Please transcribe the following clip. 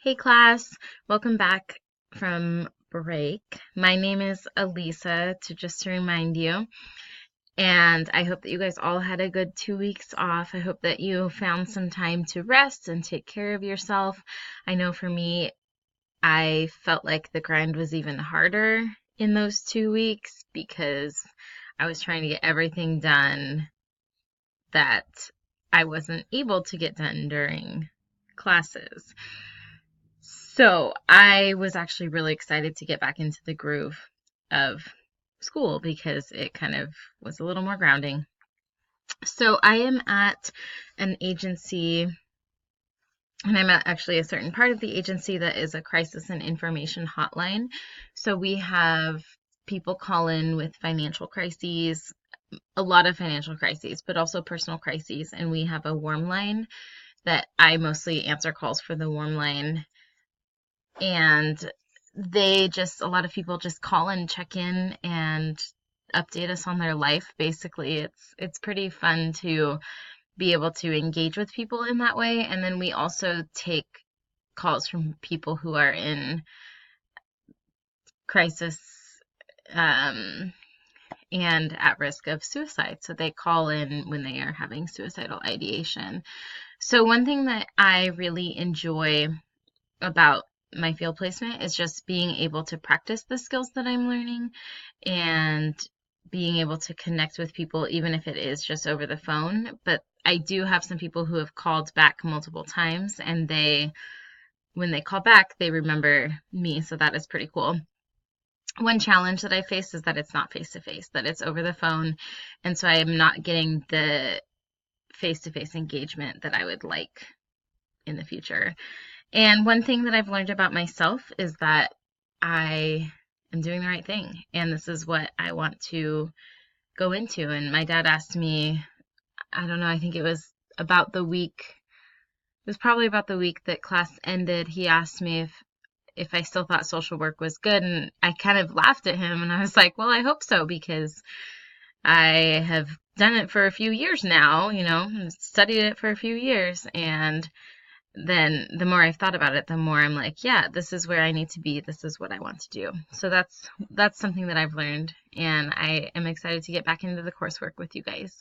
Hey class, welcome back from break. My name is Elisa, to remind you, and I hope that you guys all had a good 2 weeks off. I hope that you found some time to rest and take care of yourself. I know for me, I felt like the grind was even harder in those 2 weeks because I was trying to get everything done that I wasn't able to get done during classes. So I was actually really excited to get back into the groove of school because it kind of was a little more grounding. So I am at an agency, and I'm at actually a certain part of the agency that is a crisis and information hotline. So we have people call in with financial crises, a lot of financial crises, but also personal crises. And we have a warm line that I mostly answer calls for the warm line, and a lot of people just call and check in and update us on their life. Basically, it's pretty fun to be able to engage with people in that way. And then we also take calls from people who are in crisis, um, and at risk of suicide. So they call in when they are having suicidal ideation. So one thing that I really enjoy about my field placement is just being able to practice the skills that I'm learning and being able to connect with people, even if it is just over the phone. But I do have some people who have called back multiple times, and when they call back, they remember me. So that is pretty cool. One challenge that I face is that it's not face to face, that it's over the phone. And so I am not getting the face to face engagement that I would like in the future. And one thing that I've learned about myself is that I am doing the right thing, and this is what I want to go into. And my dad asked me, I don't know, I think it was probably about the week that class ended. He asked me if I still thought social work was good, and I kind of laughed at him, and I was like, well, I hope so, because I have done it for a few years now, studied it for a few years, and then the more I've thought about it, the more I'm like, yeah, this is where I need to be. This is what I want to do. So that's something that I've learned, and I am excited to get back into the coursework with you guys.